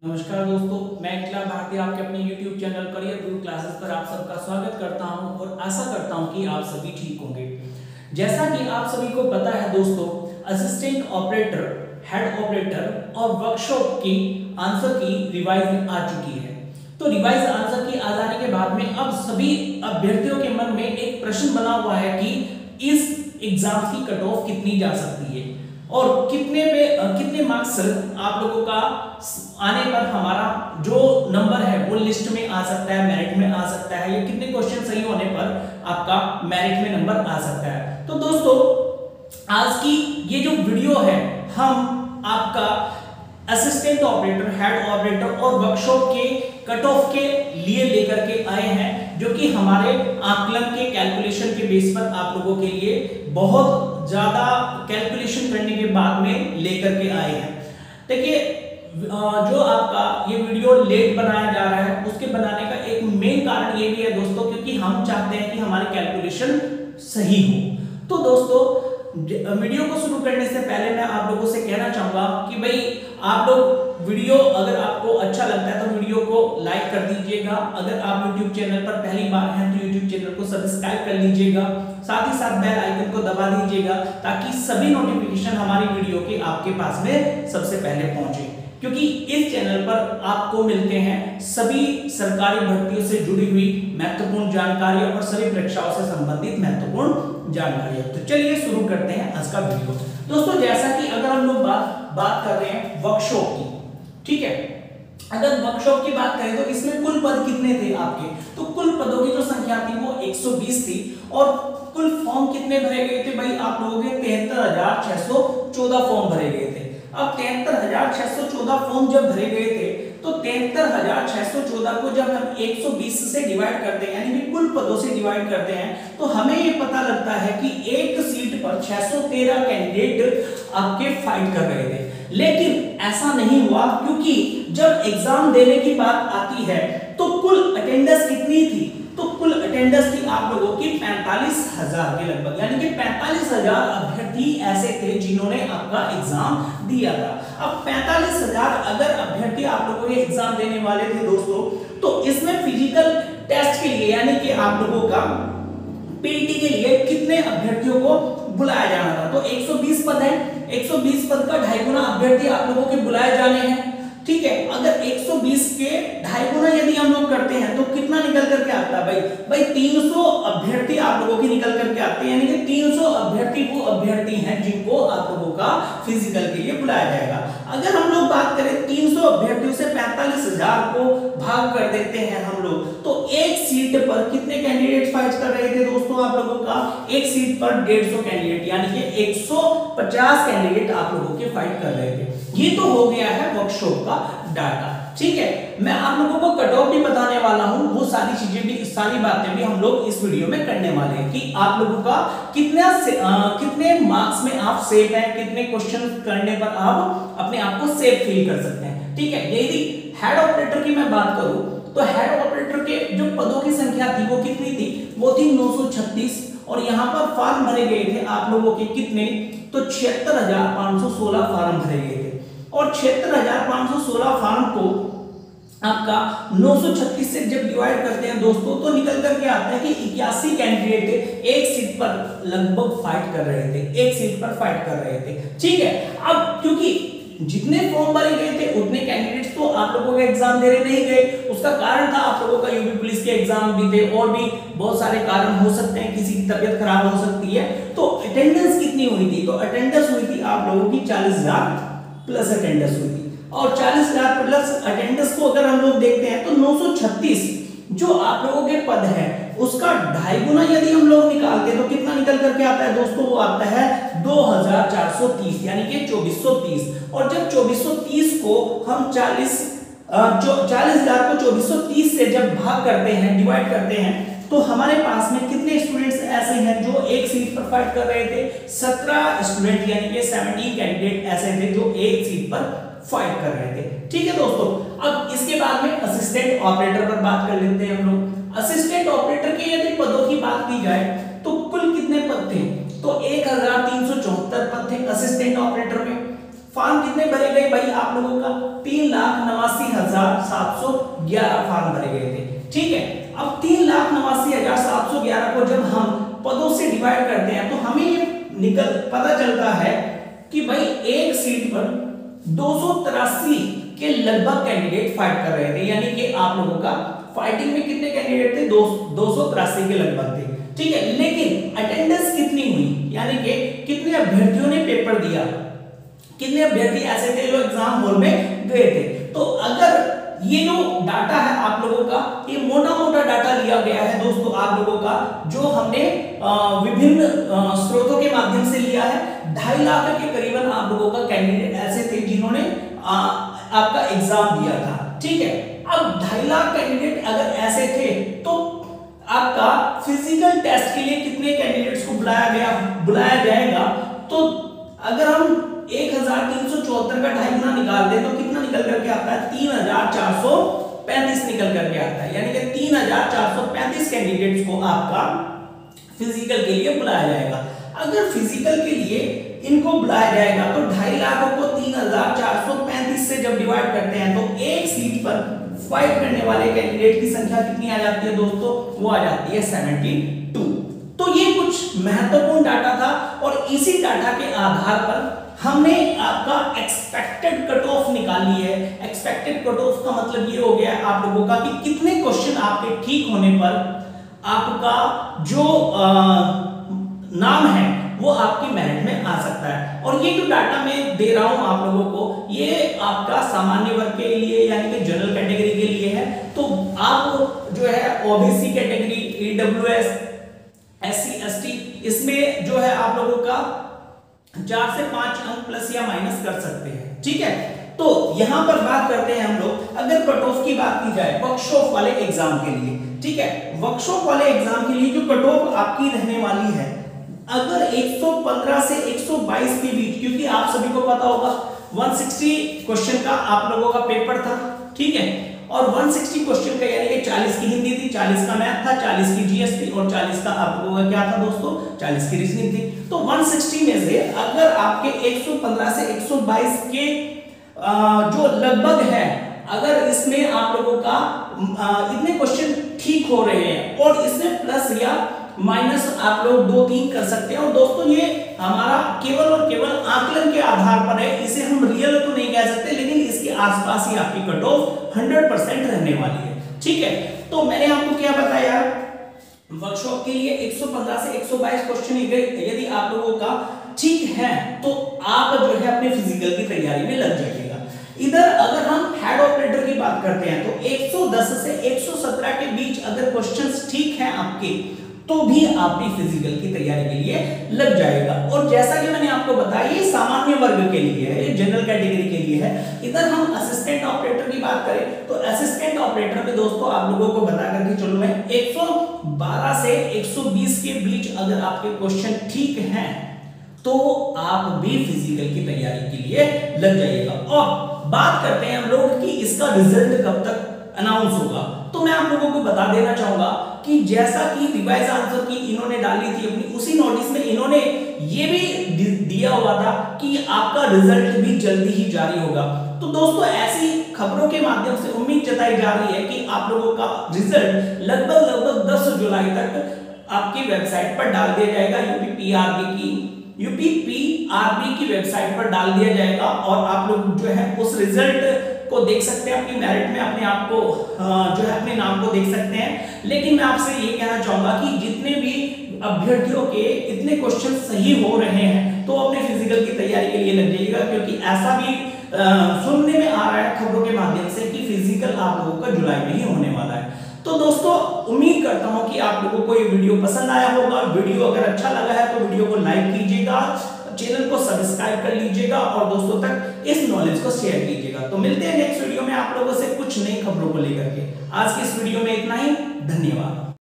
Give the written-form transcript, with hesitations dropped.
नमस्कार दोस्तों, मैं अखिला भारती आपके अपने YouTube चैनल करियर गुरु क्लासेस पर आप सबका स्वागत करता हूं और आशा करता हूं कि आप सभी ठीक होंगे। जैसा कि आप सभी को पता है दोस्तों, असिस्टेंट ऑपरेटर, हेड ऑपरेटर और वर्कशॉप की आंसर की रिवाइज आ चुकी है। तो रिवाइज आंसर की आ जाने के बाद में अब सभी अभ्यर्थियों के मन में एक प्रश्न बना हुआ है कि इस एग्जाम की कट ऑफ कितनी जा सकती है और कितने मार्क्स आप लोगों का आने पर हमारा जो नंबर है वो लिस्ट में आ सकता है, मेरिट में आ सकता है, या कितने क्वेश्चन सही होने पर आपका मेरिट में नंबर आ सकता है। तो दोस्तों, आज की ये जो वीडियो है हम आपका असिस्टेंट ऑपरेटर, हेड ऑपरेटर और वर्कशॉप के कट ऑफ के लिए लेकर के आए हैं, जो कि हमारे आकलन के कैलकुलेशन के बेस पर आप लोगों के लिए बहुत ज्यादा कैलकुलेशन करने के बाद में लेकर के आए हैं। देखिए, जो आपका ये वीडियो लेट बनाया जा रहा है उसके बनाने का एक मेन कारण ये भी है दोस्तों, क्योंकि हम चाहते हैं कि हमारे कैलकुलेशन सही हो। तो दोस्तों, वीडियो को शुरू करने से पहले मैं आप लोगों से कहना चाहूंगा कि भाई आप लोग वीडियो अगर आपको अच्छा लगता है तो वीडियो को लाइक कर दीजिएगा। अगर आप YouTube चैनल पर पहली बार हैं तो YouTube चैनल को सब्सक्राइब कर लीजिएगा, साथ ही साथ बेल आइकन को दबा दीजिएगा ताकि सभी नोटिफिकेशन हमारी वीडियो के आपके पास में सबसे पहले पहुंचे, क्योंकि इस चैनल पर आपको मिलते हैं सभी सरकारी भर्तियों से जुड़ी हुई महत्वपूर्ण जानकारी और सभी परीक्षाओं से संबंधित महत्वपूर्ण जानकारी। तो चलिए शुरू करते हैं आज का वीडियो। दोस्तों, जैसा कि अगर हम लोग बात कर रहे हैं वर्कशॉप की, ठीक है, अगर वर्कशॉप की बात करें तो इसमें कुल पद कितने थे आपके, तो कुल पदों की जो संख्या थी वो 120 थी और कुल फॉर्म कितने भरे गए थे भाई, आप लोगों के 73,614 फॉर्म भरे गए थे। अब 73,614 फॉर्म जब भरे गए थे तो 73,614 को जब हम 120 से डिवाइड करते हैं, यानी कि कुल पदों से डिवाइड करते हैं, तो हमें ये पता लगता है कि एक सीट पर 613 कैंडिडेट आपके फाइट कर रहे थे। लेकिन ऐसा नहीं हुआ, क्योंकि जब एग्जाम देने की बात आती है तो कुल अटेंडेंस कितनी थी, तो कुल अटेंडेंस थी आप लोगों की 45,000 के लगभग, यानी कि 45,000 अभ्यर्थी ऐसे थे जिन्होंने आपका एग्जाम दिया था। अब 45,000 अगर अभ्यर्थी आप लोगों के एग्जाम देने वाले थे दोस्तों, तो इसमें फिजिकल टेस्ट के लिए यानी कि आप लोगों का पीटी के लिए कितने अभ्यर्थियों को बुलाया जाना था, तो 120 पद है, 120 पद का 2.5 गुना अभ्यर्थी आप लोगों के बुलाए जाने हैं। ठीक है, अगर 120 के 2.5 गुना यदि हम लोग करते हैं तो कितना निकल करके आता है भाई 300 अभ्यर्थी आप लोगों की निकल करके आते हैं, यानी कि 300 अभ्यर्थी वो अभ्यर्थी हैं जिनको आप लोगों का फिजिकल के लिए बुलाया जाएगा। अगर हम लोग बात करें 300 अभ्यर्थियों से 45,000 को भाग कर देते हैं हम लोग, तो एक सीट पर कितने कैंडिडेट फाइट कर रहे थे दोस्तों आप लोगों का, एक सीट पर 150 कैंडिडेट, यानी कि 150 कैंडिडेट आप लोगों के फाइट कर रहे थे। ये तो हो गया है वर्कशॉप का डाटा। ठीक है, मैं आप लोगों को कट ऑफ भी बताने वाला हूं, वो सारी चीजें भी, सारी बातें भी हम लोग इस वीडियो में करने वाले हैं कि आप लोगों का कितने मार्क्स में आप सेफ हैं, कितने क्वेश्चन करने पर आप अपने आप को सेफ फील कर सकते हैं। ठीक है, यदि हेड ऑपरेटर की मैं बात करूं तो हेड ऑपरेटर के जो पदों की संख्या थी वो कितनी थी, वो थी 936 और यहां पर फॉर्म भरे गए थे आप लोगों के कितने, तो 76,516 फॉर्म भरे गए थे और 76,516 फॉर्म को आपका 936 से जब डिवाइड करते हैं दोस्तों तो निकल करके आता है कि 81 कैंडिडेट एक सीट पर लगभग फाइट कर रहे थे, एक सीट पर फाइट कर रहे थे। ठीक है, अब क्योंकि जितने फॉर्म भरे गए थे उतने कैंडिडेट्स तो आप लोगों का एग्जाम देने नहीं गए, उसका कारण था आप लोगों का यूपी पुलिस के एग्जाम भी थे और भी बहुत सारे कारण हो सकते हैं, किसी की तबीयत खराब हो सकती है। तो अटेंडेंस कितनी हुई थी, तो अटेंडेंस हुई थी आप लोगों की 40,000 प्लस अटेंडेंस हुई थी और 40,000 प्लस अटेंडेंस को अगर हम लोग देखते हैं तो 936 जो आप लोगों के पद है उसका 2.5 गुना यदि हम लोग निकालते हैं तो कितना निकल करके आता है दोस्तों, वो आता है 2,430, यानी कि 2,430। और जब 2,430 को हम 40,000 को 2,430 से जब भाग करते हैं, डिवाइड करते हैं, तो हमारे पास में कितने स्टूडेंट्स ऐसे हैं जो एक सीट पर फाइट कर रहे थे, 17 स्टूडेंट, यानी कि 17 कैंडिडेट ऐसे थे जो एक सीट पर फाइट कर रहे थे। ठीक है दोस्तों, अब इसके बाद में असिस्टेंट ऑपरेटर पर बात कर लेते हैं हम लोग। असिस्टेंट ऑपरेटर के यदि पदों की बात की जाए तो कुल कितने पद थे, तो 1,374 पद थे असिस्टेंट ऑपरेटर में। फॉर्म कितने भरे गए भाई आप लोगों का? 3,89,711 फॉर्म भरे गए थे। ठीक है, अब 3,89,711 को जब हम पदों से डिवाइड करते हैं तो हमें ये पता चलता है कि भाई एक सीट पर 283 के लगभग कैंडिडेट फाइट कर रहे थे, यानी कि आप लोगों का फाइटिंग में कितने कैंडिडेट थे? 283 के लगभग थे। ठीक है, लेकिन अटेंडेंस कितनी हुई, यानी कि कितने अभ्यर्थियों ने पेपर दिया, कितने अभ्यर्थी ऐसे थे जो एग्जाम हॉल में गए थे। तो अगर ये जो डाटा है आप लोगों का, ये मोटा डाटा लिया गया है दोस्तों आप लोगों का, जो हमने विभिन्न स्रोतों के माध्यम से लिया है। 2.5 लाख के करीबन आप लोगों का कैंडिडेट ऐसे थे जिन्होंने आपका एग्जाम दिया था। ठीक है, अब 2.5 लाख कैंडिडेट अगर ऐसे थे तो आपका फिजिकल टेस्ट के लिए कितने कैंडिडेट्स को बुलाया जाएगा? तो अगर हम 1374 का 2.5 गुना निकाल दें तो कितना निकल करके आता है? 3435 निकल करके आता है, यानी कि 3435 कैंडिडेट्स को आपका फिजिकल के लिए बुलाया जाएगा। अगर फिजिकल के लिए इनको बुलाया जाएगा तो 2.5 लाख को 3435 से जब डिवाइड करते हैं तो एक सीट पर फाइट करने वाले कैंडिडेट की संख्या कितनी आ जाती है दोस्तों? वो आ जाती है 72। तो ये कुछ महत्वपूर्ण डाटा था और इसी डाटा के आधार पर हमने आपका एक्सपेक्टेड कट ऑफ निकाली है। एक्सपेक्टेड कट ऑफ का मतलब ये हो गया आप लोगों का कि कितने क्वेश्चन आपके ठीक होने पर आपका जो नाम है वो आपकी मेरिट में आ सकता है। और ये जो डाटा मैं दे रहा हूं आप लोगों को, ये आपका सामान्य वर्ग के लिए यानी कि जनरल कैटेगरी के लिए है। तो आप जो है OBC category, EWS, SC, ST, इसमें जो है आप लोगों का 4 से 5 अंक प्लस या माइनस कर सकते हैं। ठीक है, तो यहां पर बात करते हैं हम लोग, अगर कट ऑफ की बात की जाए वर्कशॉप वाले एग्जाम के लिए। ठीक है, वर्कशॉप वाले एग्जाम के लिए जो कट ऑफ आपकी रहने वाली है, अगर 115 से 122 के बीच, क्योंकि आप सभी को पता होगा 160 क्वेश्चन का आप लोगों का पेपर था। ठीक है, और 160 क्वेश्चन का यानी कि 40 की हिंदी थी, 40 का मैथ था, 40 की जीएस थी और 40 का आप लोगों का क्या था दोस्तों? 40 की रीजनिंग थी। तो 160 में से अगर आपके 115 से 122 के जो लगभग है, अगर इसमें आप लोगों का इतने क्वेश्चन ठीक हो रहे हैं और इसमें प्लस या माइनस आप लोग 2-3 कर सकते हैं। और दोस्तों ये हमारा केवल और केवल आकलन के आधार पर है, इसे हम रियल तो नहीं कह सकते, लेकिन इसके आसपास ही आपकी कट ऑफ 100% रहने वाली है। ठीक है, तो मैंने आपको क्या बताया, वर्कशॉप के लिए 115 से 122 क्वेश्चन यदि आप लोगों का ठीक है तो आप जो है अपने फिजिकल की तैयारी में लग जाइएगा। इधर अगर हम हेड ऑपरेटर की बात करते हैं तो 110 से 117 के बीच अगर क्वेश्चंस ठीक हैं आपके तो भी आपकी फिजिकल की तैयारी के लिए लग जाएगा। और जैसा कि मैंने आपको बताया ये सामान्य वर्ग के लिए है, ये जनरल कैटेगरी के लिए है। इधर हम असिस्टेंट ऑपरेटर की बात करें तो असिस्टेंट ऑपरेटर में दोस्तों आप लोगों को बता करके चलो मैं 112 से 120 के बीच अगर आपके क्वेश्चन ठीक हैं तो आप भी फिजिकल की तैयारी के लिए लग जाइएगा। और बात करते हैं हम लोग कि इसका रिजल्ट कब तक अनाउंस होगा, तो मैं आप लोगों को बता देना चाहूंगा कि जैसा कि रिवाइज आंसर की इन्होंने डाली थी अपनी, उसी नोटिस में इन्होंने ये भी दिया हुआ था कि आपका रिजल्ट भी जल्दी ही जारी होगा। तो दोस्तों ऐसी खबरों के माध्यम से उम्मीद जताई जा रही है कि आप लोगों का रिजल्ट लगभग 10 जुलाई तक आपकी वेबसाइट पर डाल दिया जाएगा। यूपीपीआरबी की वेबसाइट पर डाल दिया जाएगा और आप लोग जो है उस रिजल्ट को देख सकते हैं, अपनी मेरिट में अपने आप को जो है अपने नाम को देख सकते हैं। लेकिन मैं आपसे ये कहना चाहूंगा कि जितने भी अभ्यर्थियों के इतने क्वेश्चन सही हो रहे हैं तो अपने फिजिकल की तैयारी के लिए लग जाइएगा, क्योंकि ऐसा भी सुनने में आ रहा है खबरों के माध्यम से कि फिजिकल आप लोगों का जुलाई में ही होने वाला है। तो दोस्तों उम्मीद करता हूं कि आप लोगों को ये वीडियो पसंद आया होगा। वीडियो अगर अच्छा लगा है तो वीडियो को लाइक कीजिएगा, चैनल को सब्सक्राइब कर लीजिएगा और दोस्तों तक इस नॉलेज को शेयर कीजिएगा। तो मिलते हैं नेक्स्ट वीडियो में आप लोगों से कुछ नई खबरों को लेकर के। आज की इस वीडियो में इतना ही, धन्यवाद।